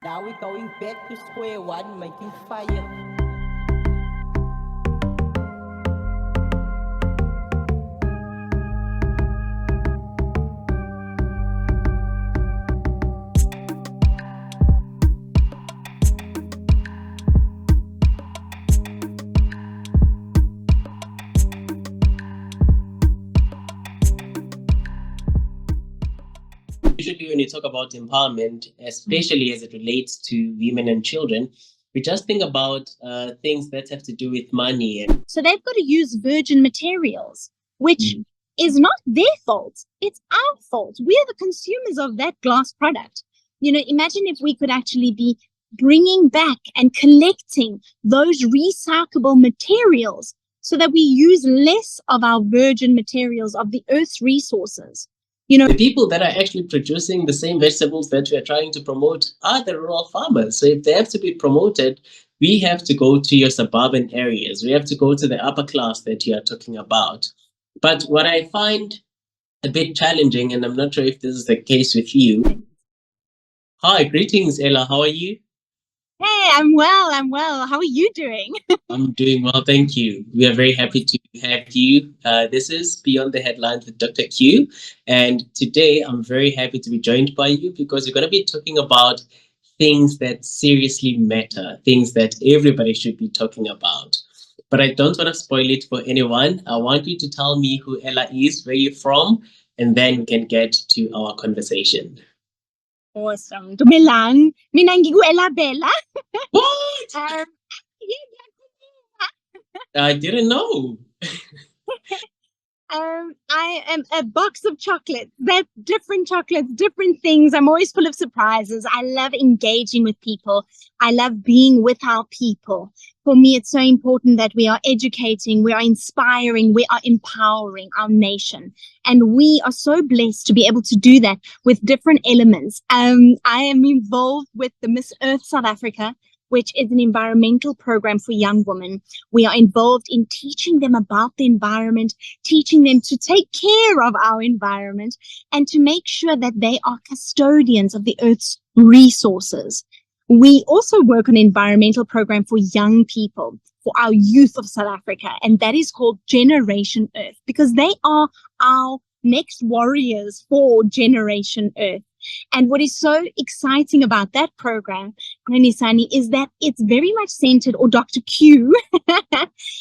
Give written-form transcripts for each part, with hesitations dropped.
Now we're going back to square one, making fire. Usually, when you talk about empowerment, especially as it relates to women and children, we just think about things that have to do with money. So they've got to use virgin materials, which is not their fault. It's our fault. We are the consumers of that glass product. Imagine if we could actually be bringing back and collecting those recyclable materials so that we use less of our virgin materials of the earth's resources. The people that are actually producing the same vegetables that we are trying to promote are the rural farmers. So if they have to be promoted, we have to go to your suburban areas. We have to go to the upper class that you are talking about. But what I find a bit challenging, and I'm not sure if this is the case with you. Hi, greetings, Ella. How are you? Hey, I'm well. How are you doing? I'm doing well, thank you. We are very happy to have you. This is Beyond the Headlines with Dr. Q. And today I'm very happy to be joined by you because we're going to be talking about things that seriously matter, things that everybody should be talking about. But I don't want to spoil it for anyone. I want you to tell me who Ella is, where you're from, and then we can get to our conversation. Awesome. Dumelang. Mina ngingu-Ella Bella. What? I didn't know. I am a box of chocolates. They're different chocolates, different things. I'm always full of surprises. I love engaging with people. I love being with our people. For me, it's so important that we are educating, we are inspiring, we are empowering our nation. And we are so blessed to be able to do that with different elements. I am involved with the Miss Earth South Africa, which is an environmental program for young women. We are involved in teaching them about the environment, teaching them to take care of our environment, and to make sure that they are custodians of the Earth's resources. We also work on an environmental program for young people, for our youth of South Africa, and that is called Generation Earth, because they are our next warriors for Generation Earth. And what is so exciting about that program, Renisani, is that it's very much centered, or Dr. Q,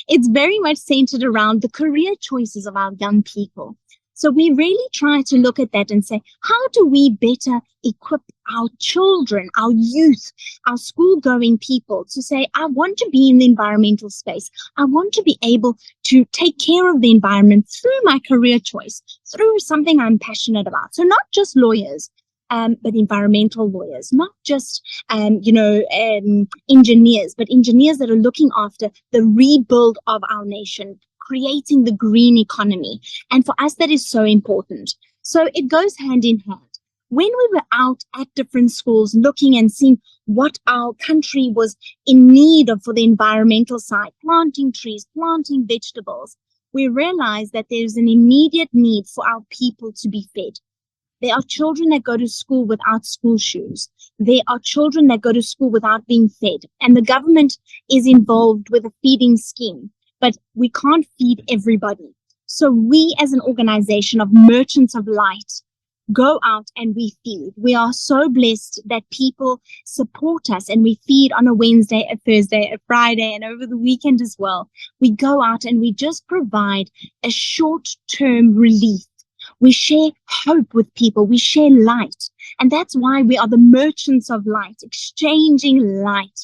it's very much centered around the career choices of our young people. So we really try to look at that and say, how do we better equip our children, our youth, our school-going people to say, I want to be in the environmental space. I want to be able to take care of the environment through my career choice, through something I'm passionate about. So not just lawyers, but environmental lawyers, not just, engineers, but engineers that are looking after the rebuild of our nation, creating the green economy. And for us, that is so important. So it goes hand in hand. When we were out at different schools looking and seeing what our country was in need of for the environmental side, planting trees, planting vegetables, we realized that there's an immediate need for our people to be fed. There are children that go to school without school shoes. There are children that go to school without being fed. And the government is involved with a feeding scheme, but we can't feed everybody. So we, as an organization of Merchants of Light, go out and we feed. We are so blessed that people support us, and we feed on a Wednesday, a Thursday, a Friday, and over the weekend as well. We go out and we just provide a short-term relief. We share hope with people. We share light. And that's why we are the Merchants of Light, exchanging light.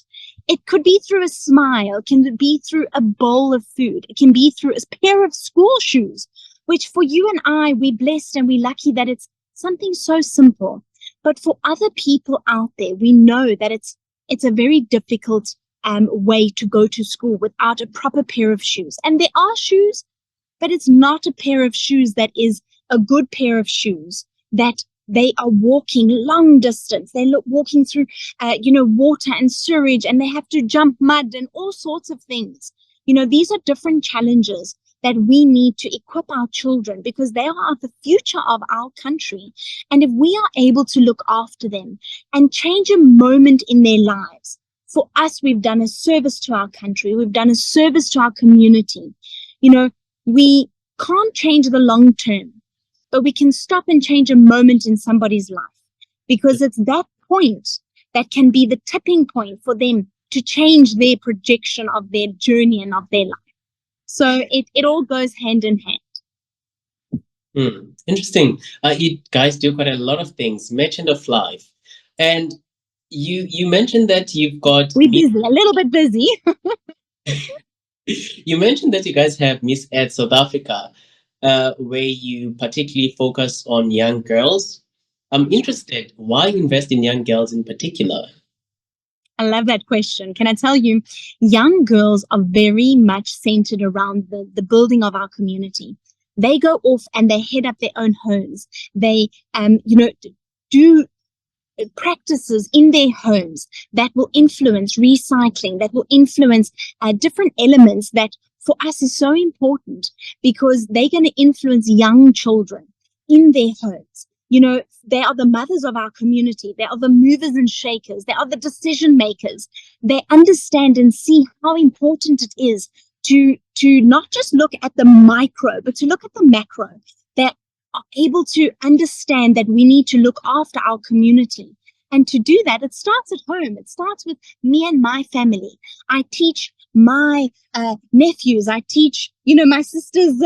It could be through a smile. It can be through a bowl of food. It can be through a pair of school shoes, which for you and I, we're blessed and we're lucky that it's something so simple. But for other people out there, we know that it's a very difficult way to go to school without a proper pair of shoes. And there are shoes, but it's not a pair of shoes that is a good pair of shoes, that they are walking long distance. They're walking through, water and sewage, and they have to jump mud and all sorts of things. These are different challenges that we need to equip our children because they are the future of our country. And if we are able to look after them and change a moment in their lives, for us, we've done a service to our country. We've done a service to our community. You know, we can't change the long term, but we can stop and change a moment in somebody's life, because it's that point that can be the tipping point for them to change their projection of their journey and of their life. So it all goes hand in hand. Interesting. You guys do quite a lot of things. Merchant of Life, and you mentioned that you've got. We're busy, a little bit busy. You mentioned that you guys have Miss Earth South Africa, where you particularly focus on young girls. I'm interested, why invest in young girls in particular? I love that question. Can I tell you, young girls are very much centered around the building of our community. They go off and they head up their own homes. They, do practices in their homes that will influence recycling, that will influence different elements that for us is so important, because they're going to influence young children in their homes. You know, they are the mothers of our community. They are the movers and shakers. They are the decision makers. They understand and see how important it is to not just look at the micro, but to look at the macro. They are able to understand that we need to look after our community. And to do that, it starts at home. It starts with me and my family. I teach my nephews. I teach, my sister's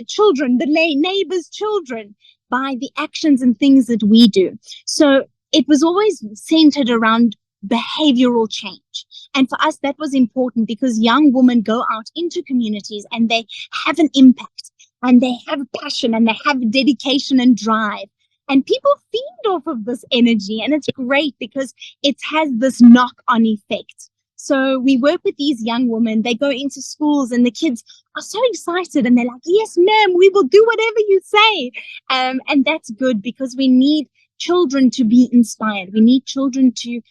children, the neighbors' children, by the actions and things that we do. So it was always centered around behavioral change. And for us, that was important because young women go out into communities and they have an impact and they have passion and they have dedication and drive. And people feed off of this energy. And it's great because it has this knock-on effect. So we work with these young women. They go into schools and the kids are so excited and they're like, yes, ma'am, we will do whatever you say. And that's good because we need children to be inspired. We need children to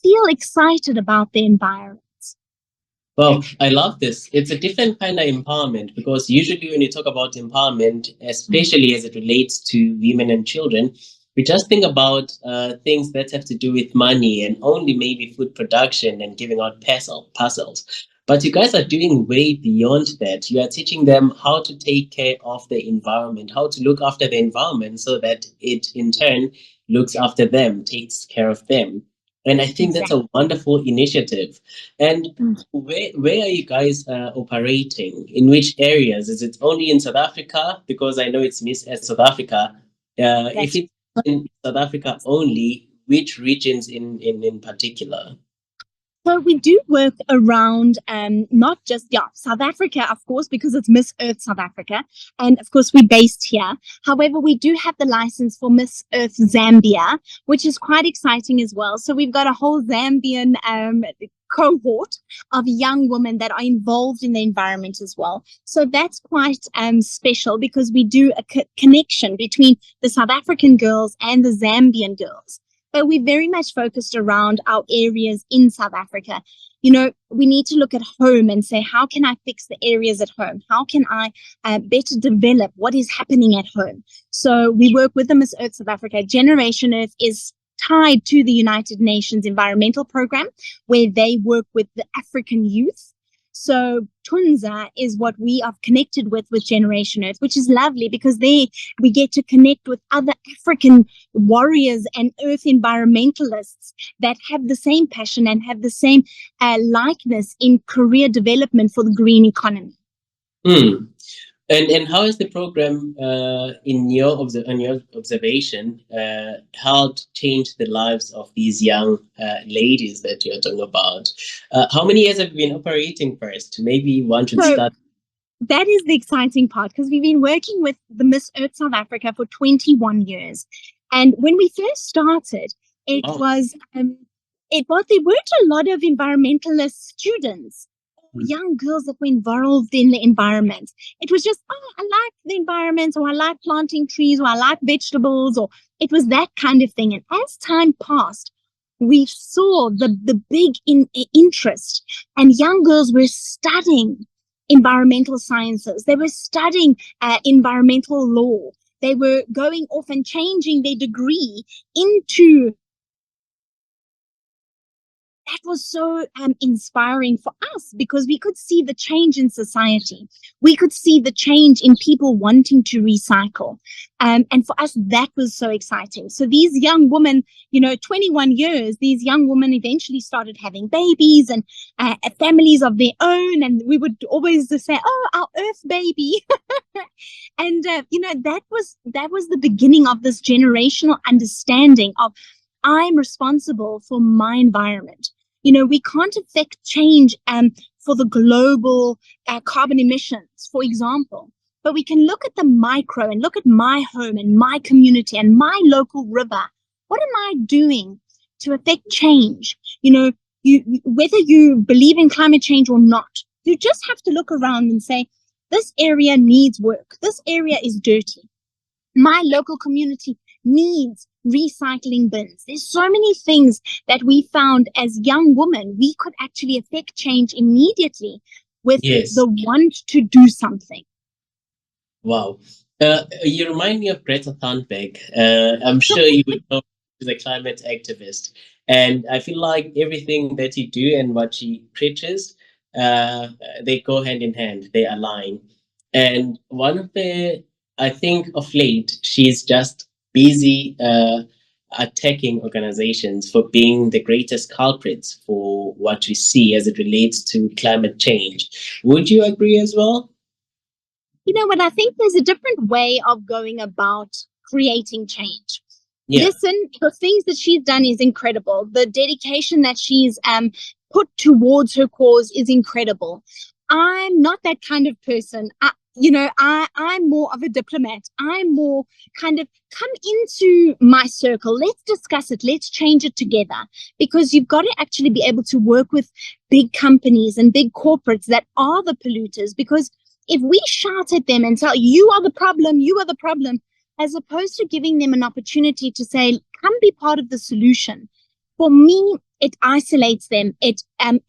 feel excited about their environment. Well, I love this. It's a different kind of empowerment, because usually when you talk about empowerment, especially as it relates to women and children, we just think about things that have to do with money and only maybe food production and giving out parcels. But you guys are doing way beyond that. You are teaching them how to take care of the environment, how to look after the environment so that it in turn looks after them, takes care of them. And I think that's a wonderful initiative. And where are you guys operating? In which areas? Is it only in South Africa? Because I know it's Miss Earth South Africa. If it's in South Africa only, which regions in particular? So we do work around not just South Africa, of course, because it's Miss Earth South Africa. And of course, we're based here. However, we do have the license for Miss Earth Zambia, which is quite exciting as well. So we've got a whole Zambian cohort of young women that are involved in the environment as well. So that's quite special because we do a connection between the South African girls and the Zambian girls. But we're very much focused around our areas in South Africa. We need to look at home and say, how can I fix the areas at home? How can I better develop what is happening at home? So we work with the Miss Earth South Africa. Generation Earth is tied to the United Nations Environmental Program, where they work with the African youth. So Tunza is what we are connected with Generation Earth, which is lovely because we get to connect with other African warriors and earth environmentalists that have the same passion and have the same likeness in career development for the green economy. And how is the program, in your observation, helped change the lives of these young ladies that you're talking about? How many years have you been operating first? Maybe one should start. That is the exciting part because we've been working with the Miss Earth South Africa for 21 years. And when we first started, there weren't a lot of environmentalist students. Young girls that were involved in the environment. It was just, I like the environment, or I like planting trees, or I like vegetables, or it was that kind of thing. And as time passed, we saw the big interest, and young girls were studying environmental sciences. They were studying environmental law. They were going off and changing their degree into. That was so inspiring for us because we could see the change in society. We could see the change in people wanting to recycle. And for us, that was so exciting. So these young women, 21 years, these young women eventually started having babies and families of their own. And we would always say, oh, our Earth baby. And, that was the beginning of this generational understanding of I'm responsible for my environment. We can't affect change for the global carbon emissions, for example, but we can look at the micro and look at my home and my community and my local river. What am I doing to affect change? Whether you believe in climate change or not, you just have to look around and say, this area needs work. This area is dirty. My local community needs recycling bins. There's so many things that we found as young women, we could actually affect change immediately with the want to do something. Wow. You remind me of Greta Thunberg. I'm sure you would know she's a climate activist. And I feel like everything that you do and what she preaches, they go hand in hand, they align. And one of I think of late, she's just busy attacking organizations for being the greatest culprits for what we see as it relates to climate change. Would you agree as well? You know what? I think there's a different way of going about creating change. Yeah. Listen, the things that she's done is incredible. The dedication that she's put towards her cause is incredible. I'm not that kind of person. I'm more of a diplomat. I'm more kind of come into my circle. Let's discuss it. Let's change it together, because you've got to actually be able to work with big companies and big corporates that are the polluters. Because if we shout at them and tell you are the problem, as opposed to giving them an opportunity to say, come be part of the solution, for me, it isolates them, it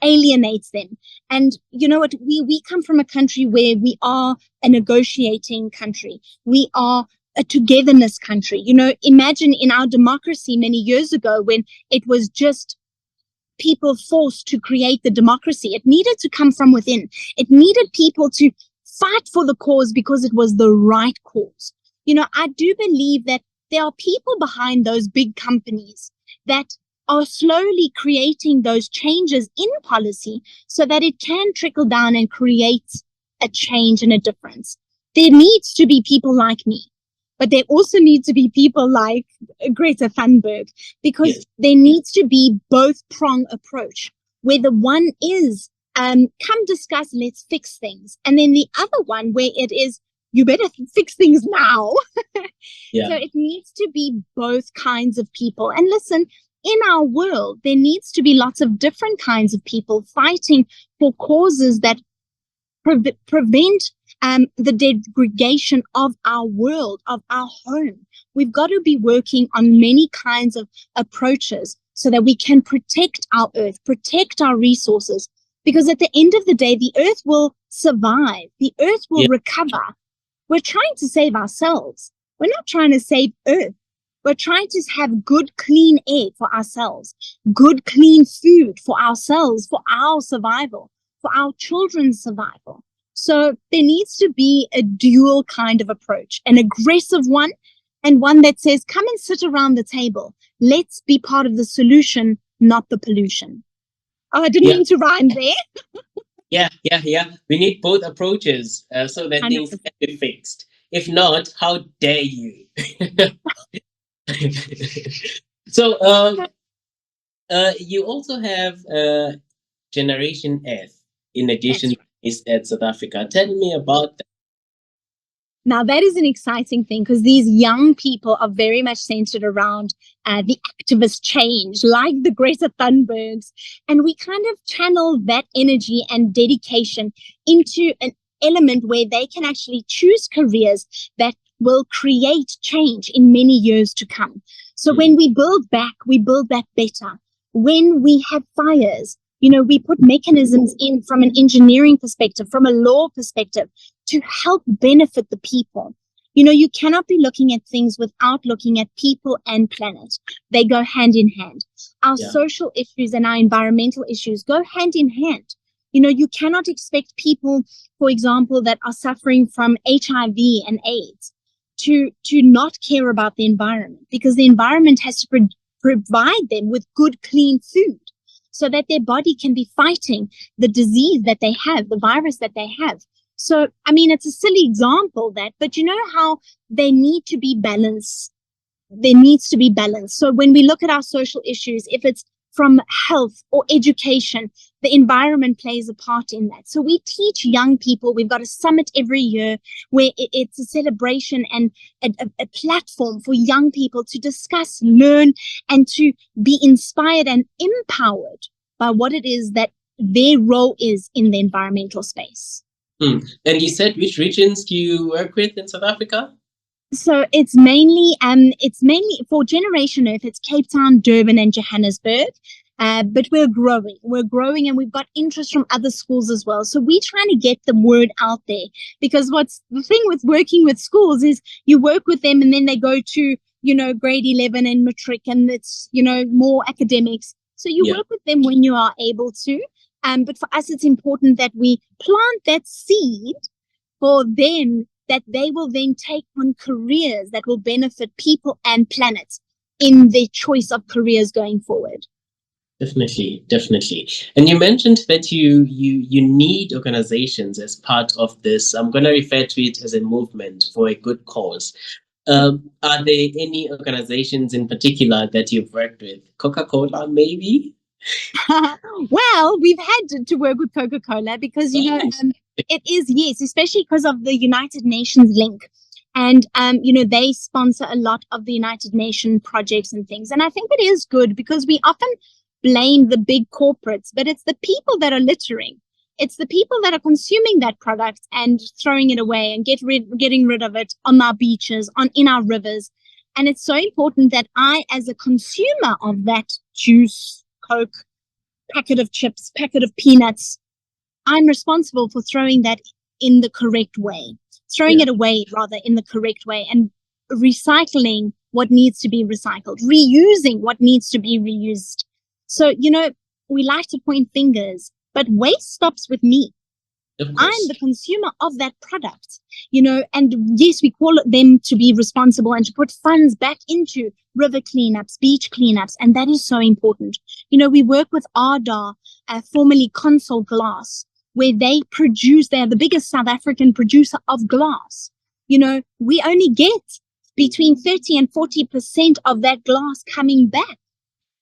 alienates them. And you know what? We come from a country where we are a negotiating country. We are a togetherness country. Imagine in our democracy many years ago when it was just people forced to create the democracy. It needed to come from within. It needed people to fight for the cause because it was the right cause. I do believe that there are people behind those big companies that are slowly creating those changes in policy so that it can trickle down and create a change and a difference. There needs to be people like me, but there also need to be people like Greta Thunberg, because there needs to be both prong approach, where the one is, come discuss, let's fix things. And then the other one where it is, you better fix things now. So it needs to be both kinds of people. And listen, in our world, there needs to be lots of different kinds of people fighting for causes that prevent the degradation of our world, of our home. We've got to be working on many kinds of approaches so that we can protect our earth, protect our resources, because at the end of the day, the earth will survive. The earth will recover. We're trying to save ourselves. We're not trying to save earth. We're trying to have good, clean air for ourselves, good, clean food for ourselves, for our survival, for our children's survival. So there needs to be a dual kind of approach, an aggressive one and one that says, come and sit around the table. Let's be part of the solution, not the pollution. Oh, I didn't mean to rhyme there. Yeah. We need both approaches so that 100%. Things can be fixed. If not, how dare you? So you also have Generation Earth in addition to South Africa. Tell me about that. Now, that is an exciting thing, because these young people are very much centered around the activist change, like the Greta Thunbergs. And we kind of channel that energy and dedication into an element where they can actually choose careers that will create change in many years to come. So when we build back better. When we have fires, We put mechanisms in from an engineering perspective, from a law perspective, to help benefit the people. You cannot be looking at things without looking at people and planet. They go hand in hand. Our social issues and our environmental issues go hand in hand. You cannot expect people, for example, that are suffering from HIV and AIDS to not care about the environment, because the environment has to provide them with good, clean food so that their body can be fighting the disease that they have, the virus that they have. So, it's a silly example but you know how they need to be balanced. There needs to be balance. So when we look at our social issues, if it's from health or education, the environment plays a part in that. So we teach young people. We've got a summit every year where it's a celebration and a platform for young people to discuss, learn, and to be inspired and empowered by what it is that their role is in the environmental space. And you said, which regions do you work with in South Africa? So it's mainly for Generation Earth. It's Cape Town, Durban, and Johannesburg. But we're growing, and we've got interest from other schools as well. So we're trying to get the word out there, because what's the thing with working with schools is you work with them and then they go to, grade 11 and matric, and it's, more academics. So you work with them when you are able to. But for us, it's important that we plant that seed for them, that they will then take on careers that will benefit people and planet in their choice of careers going forward. Definitely. And you mentioned that you need organizations as part of this. I'm going to refer to it as a movement for a good cause. Are there any organizations in particular that you've worked with? Coca-Cola, maybe? Well, we've had to work with Coca-Cola because, it is, yes, especially because of the United Nations link. And, they sponsor a lot of the United Nations projects and things. And I think it is good because we often blame the big corporates, but it's the people that are littering. It's the people that are consuming that product and throwing it away and getting rid of it on our beaches, in our rivers. And it's so important that I, as a consumer of that juice, Coke, packet of chips, packet of peanuts, I'm responsible for throwing that in the correct way, it away rather in the correct way, and recycling what needs to be recycled, reusing what needs to be reused. So, we like to point fingers, but waste stops with me. I'm the consumer of that product, and yes, we call them to be responsible and to put funds back into river cleanups, beach cleanups, and that is so important. We work with Ardagh, formerly Consol Glass, where they are the biggest South African producer of glass. We only get between 30 and 40% of that glass coming back.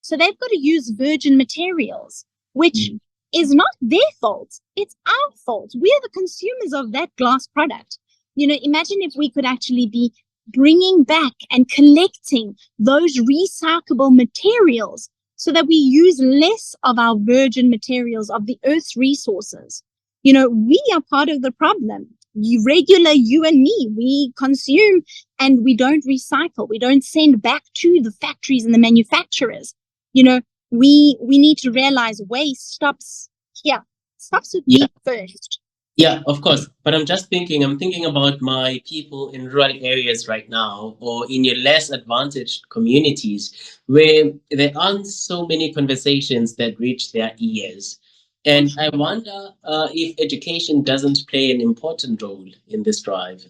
So they've got to use virgin materials, which is not their fault. It's our fault. We are the consumers of that glass product. Imagine if we could actually be bringing back and collecting those recyclable materials so that we use less of our virgin materials, of the earth's resources. We are part of the problem. You and me, we consume and we don't recycle. We don't send back to the factories and the manufacturers. We need to realize waste stops with me first. Yeah, of course. But I'm thinking about my people in rural areas right now, or in your less advantaged communities, where there aren't so many conversations that reach their ears. And I wonder if education doesn't play an important role in this drive.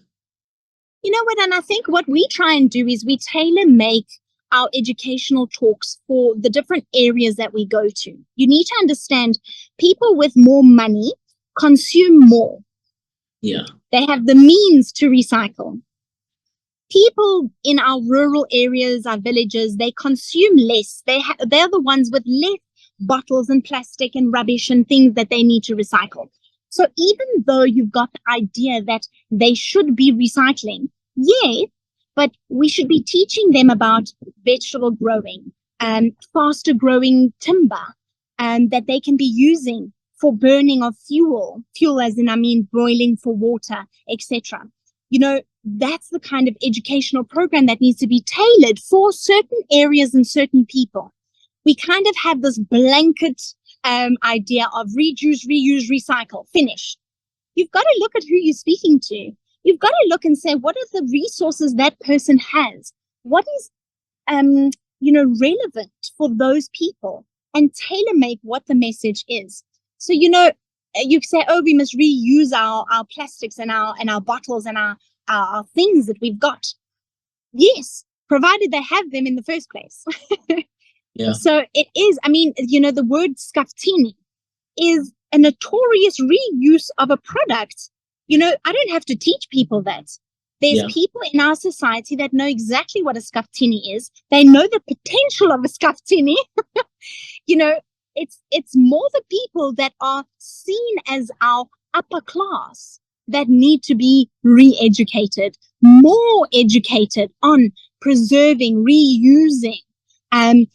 You know what? And I think what we try and do is we tailor make our educational talks for the different areas that we go to. You need to understand people with more money consume more. Yeah. They have the means to recycle. People in our rural areas, our villages, they consume less. They're the ones with less bottles and plastic and rubbish and things that they need to recycle. So even though you've got the idea that they should be recycling, yes, but we should be teaching them about vegetable growing, faster growing timber, that they can be using for burning of fuel as in, boiling for water, etc. That's the kind of educational program that needs to be tailored for certain areas and certain people. We kind of have this blanket idea of reduce, reuse, recycle, finish. You've got to look at who you're speaking to. You've got to look and say, what are the resources that person has? What is, relevant for those people, and tailor make what the message is. So, you say, oh, we must reuse our plastics and our bottles and our things that we've got. Yes, provided they have them in the first place. Yeah. So it is, the word scaftini is a notorious reuse of a product. I don't have to teach people that. There's people in our society that know exactly what a scaftini is. They know the potential of a scaftini. It's more the people that are seen as our upper class that need to be re-educated, more educated on preserving, reusing, and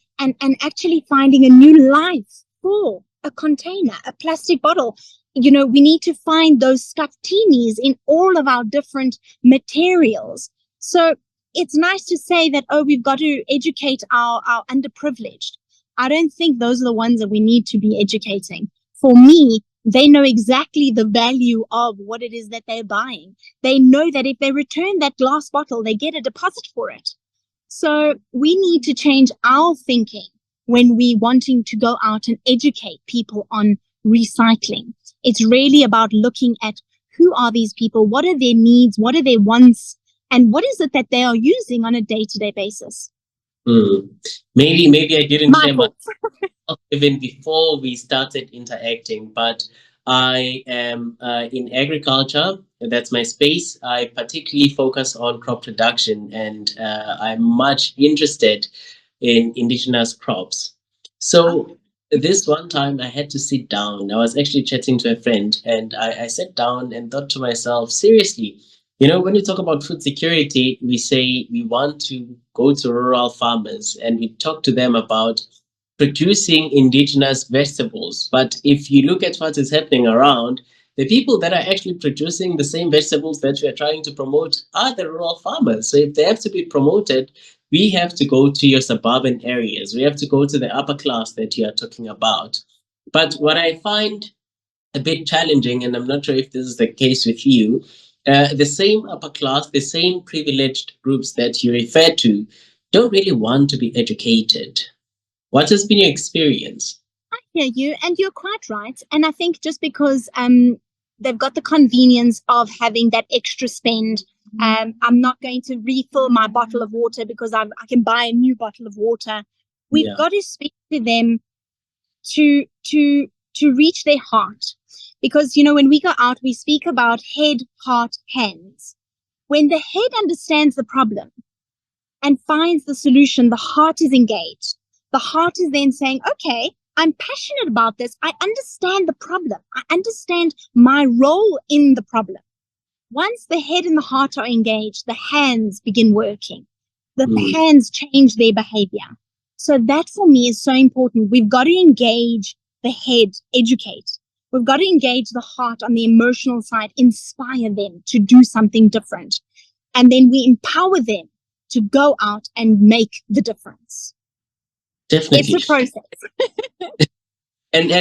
actually finding a new life for a container, a plastic bottle. We need to find those scaftinis in all of our different materials. So it's nice to say that, oh, we've got to educate our underprivileged. I don't think those are the ones that we need to be educating. For me, they know exactly the value of what it is that they're buying. They know that if they return that glass bottle, they get a deposit for it. So we need to change our thinking when we're wanting to go out and educate people on recycling. It's really about looking at who are these people, what are their needs, what are their wants, and what is it that they are using on a day-to-day basis. Maybe I didn't share my even before we started interacting, but I am in agriculture. That's my space. I particularly focus on crop production, and I'm much interested in indigenous crops. So this one time I had to sit down. I was actually chatting to a friend, and I sat down and thought to myself, seriously, when you talk about food security, we say we want to go to rural farmers and we talk to them about producing indigenous vegetables. But if you look at what is happening around, the people that are actually producing the same vegetables that we are trying to promote are the rural farmers. So if they have to be promoted, we have to go to your suburban areas. We have to go to the upper class that you are talking about. But what I find a bit challenging, and I'm not sure if this is the case with you, the same upper class, the same privileged groups that you refer to don't really want to be educated. What has been your experience? I hear you, and you're quite right. And I think just because they've got the convenience of having that extra spend, I'm not going to refill my bottle of water because I can buy a new bottle of water. We've got to speak to them to reach their heart. Because, when we go out, we speak about head, heart, hands. When the head understands the problem and finds the solution, the heart is engaged. The heart is then saying, okay, I'm passionate about this. I understand the problem. I understand my role in the problem. Once the head and the heart are engaged, the hands begin working. The hands change their behavior. So that for me is so important. We've got to engage the head, educate. We've got to engage the heart on the emotional side, inspire them to do something different. And then we empower them to go out and make the difference. Definitely. It's a process. And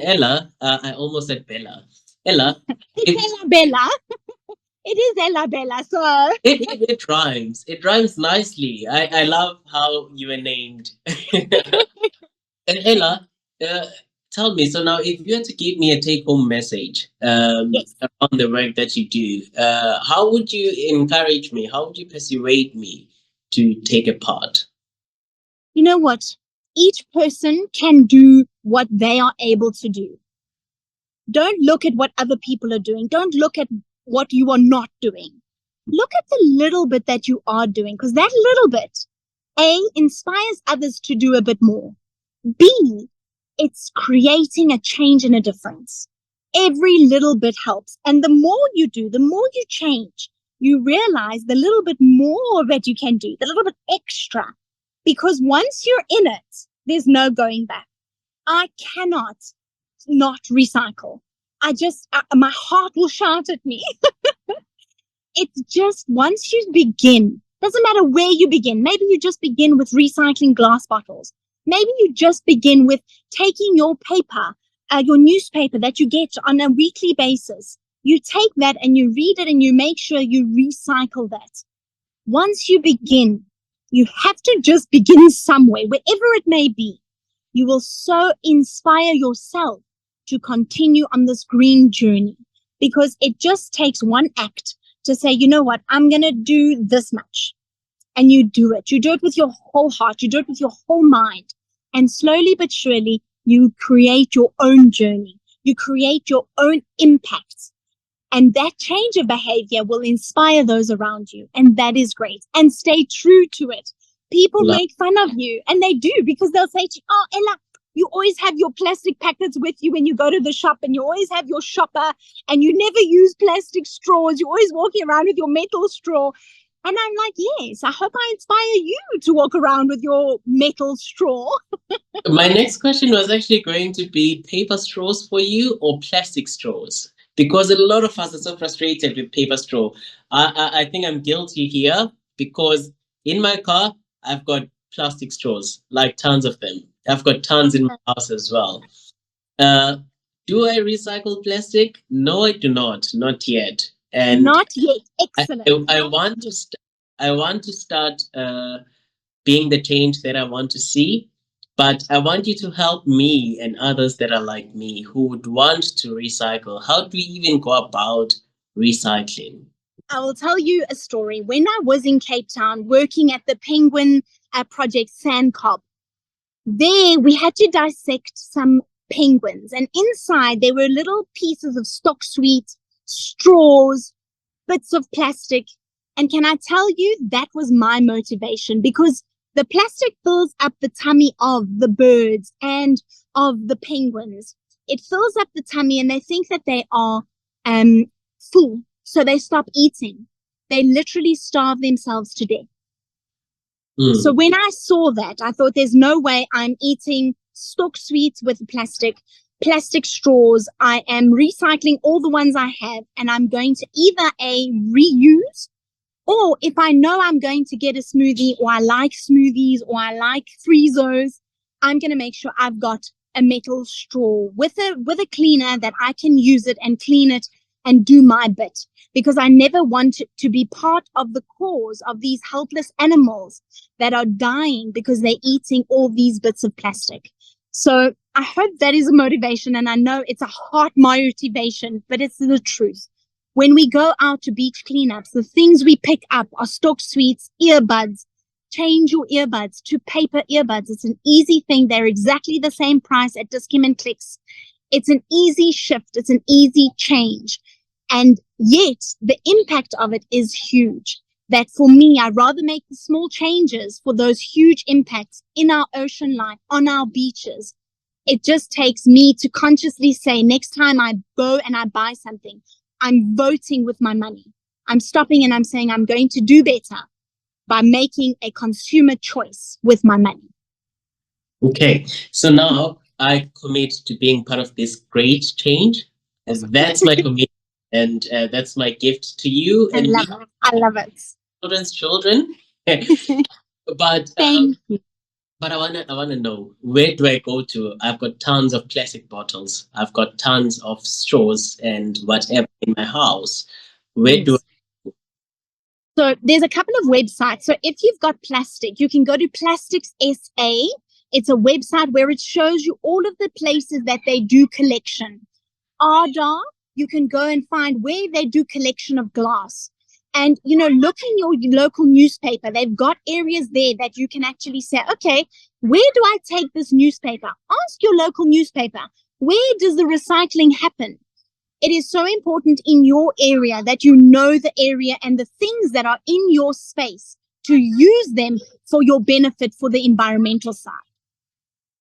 Ella, I almost said Bella. Ella. It's Ella Bella. It is Ella Bella. So it rhymes. It rhymes nicely. I love how you were named. And Ella, tell me, so now if you had to give me a take-home message yes. around the work that you do, how would you encourage me? How would you persuade me to take a part? You know what? Each person can do what they are able to do. Don't look at what other people are doing. Don't look at what you are not doing. Look at the little bit that you are doing, because that little bit, A, inspires others to do a bit more. B, it's creating a change and a difference. Every little bit helps. And the more you do, the more you change, you realize the little bit more that you can do, the little bit extra. Because once you're in it, there's no going back. I cannot not recycle. My heart will shout at me. It's just once you begin, doesn't matter where you begin. Maybe you just begin with recycling glass bottles. Maybe you just begin with taking your paper, your newspaper that you get on a weekly basis. You take that and you read it and you make sure you recycle that. Once you begin, you have to just begin somewhere, wherever it may be. You will so inspire yourself to continue on this green journey, because it just takes one act to say, you know what, I'm going to do this much. And you do it. You do it with your whole heart. You do it with your whole mind. And slowly but surely, you create your own journey. You create your own impact. And that change of behavior will inspire those around you. And that is great. And stay true to it. People make fun of you, and they do, because they'll say to you, oh, Ella, you always have your plastic packets with you when you go to the shop, and you always have your shopper, and you never use plastic straws. You're always walking around with your metal straw. And I'm like, yes, I hope I inspire you to walk around with your metal straw. My next question was actually going to be paper straws for you or plastic straws, because a lot of us are so frustrated with paper straw. I think I'm guilty here, because in my car, I've got plastic straws, like tons of them. I've got tons in my house as well. Do I recycle plastic? No, I do not. Not yet. And not yet. Excellent. I want to start being the change that I want to see. But I want you to help me and others that are like me who would want to recycle. How do we even go about recycling? I will tell you a story. When I was in Cape Town working at the Penguin Project Sandkop, there we had to dissect some penguins, and inside there were little pieces of stock sweet, straws, bits of plastic. And can I tell you, that was my motivation, because the plastic fills up the tummy of the birds and of the penguins. It fills up the tummy, and they think that they are full. So they stop eating. They literally starve themselves to death. So when I saw that, I thought, there's no way I'm eating stock sweets with plastic straws. I am recycling all the ones I have, and I'm going to either reuse, or if I know I'm going to get a smoothie, or I like smoothies, or I like freezos, I'm going to make sure I've got a metal straw with a cleaner that I can use it and clean it and do my bit, because I never want to be part of the cause of these helpless animals that are dying because they're eating all these bits of plastic. So I hope that is a motivation, and I know it's a heart motivation, but it's the truth. When we go out to beach cleanups, the things we pick up are stock sweets, earbuds. Change your earbuds to paper earbuds. It's an easy thing. They're exactly the same price at Dis-Chem and Clicks. It's an easy shift. It's an easy change. And yet the impact of it is huge. That for me, I'd rather make the small changes for those huge impacts in our ocean life, on our beaches. It just takes me to consciously say, next time I go and I buy something, I'm voting with my money. I'm stopping and I'm saying I'm going to do better by making a consumer choice with my money. Okay, so now I commit to being part of this great change. And that's my commitment, and that's my gift to you. I love it. I love it. Children's children. But Thank you. But I wanna know, where do I go to? I've got tons of plastic bottles. I've got tons of straws and whatever in my house. Where do I? So there's a couple of websites. So if you've got plastic, you can go to Plastics SA. It's a website where it shows you all of the places that they do collection. ARDA, you can go and find where they do collection of glass. And, look in your local newspaper. They've got areas there that you can actually say, okay, where do I take this newspaper? Ask your local newspaper, where does the recycling happen? It is so important in your area that you know the area and the things that are in your space to use them for your benefit for the environmental side.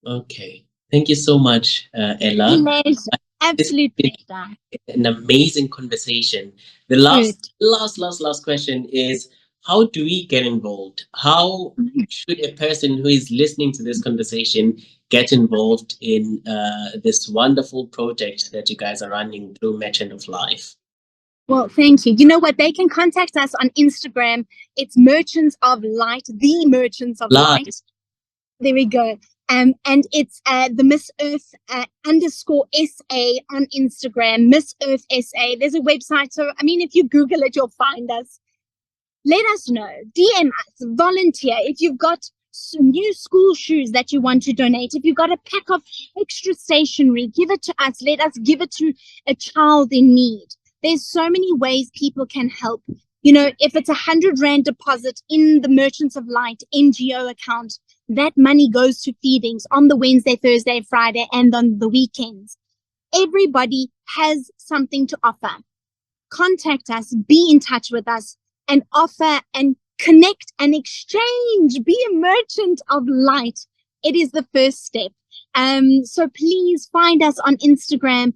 Okay. Thank you so much, Ella. Pleasure. Absolute pleasure. An amazing conversation. The last question is, how do we get involved? How should a person who is listening to this conversation get involved in this wonderful project that you guys are running through Merchant of Life? Well, thank you. You know what? They can contact us on Instagram. It's Merchants of Light, the Merchants of Light. There we go. And it's the Miss Earth underscore SA on Instagram, Miss Earth SA. There's a website. So, I mean, if you Google it, you'll find us. Let us know, DM us, volunteer. If you've got new school shoes that you want to donate, if you've got a pack of extra stationery, give it to us. Let us give it to a child in need. There's so many ways people can help. You know, if it's 100 Rand deposit in the Merchants of Light NGO account, that money goes to feedings on the Wednesday, Thursday, Friday, and on the weekends. Everybody has something to offer. Contact us, be in touch with us, and offer and connect and exchange. Be a merchant of light. It is the first step. So please find us on Instagram.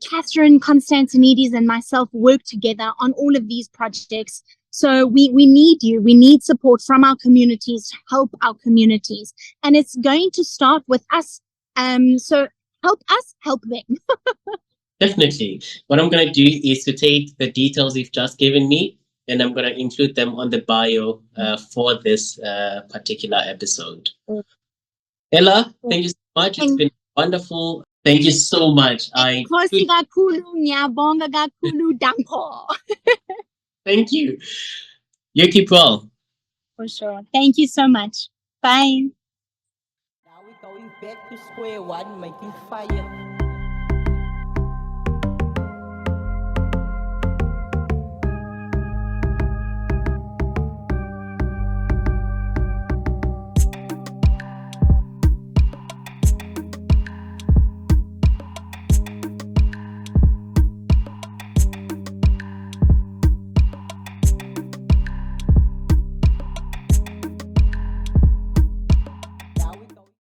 Catherine Constantinides and myself work together on all of these projects. So we need you. We need support from our communities to help our communities. And it's going to start with us. So help us, help them. Definitely. What I'm going to do is to take the details you've just given me, and I'm going to include them on the bio for this particular episode. Ella, thank you so much. It's been wonderful. Thank you so much. Nkosi kakhulu, ngiyabonga kakhulu, danko. Thank you. You keep well. For sure. Thank you so much. Bye. Now we're going back to square one, making fire.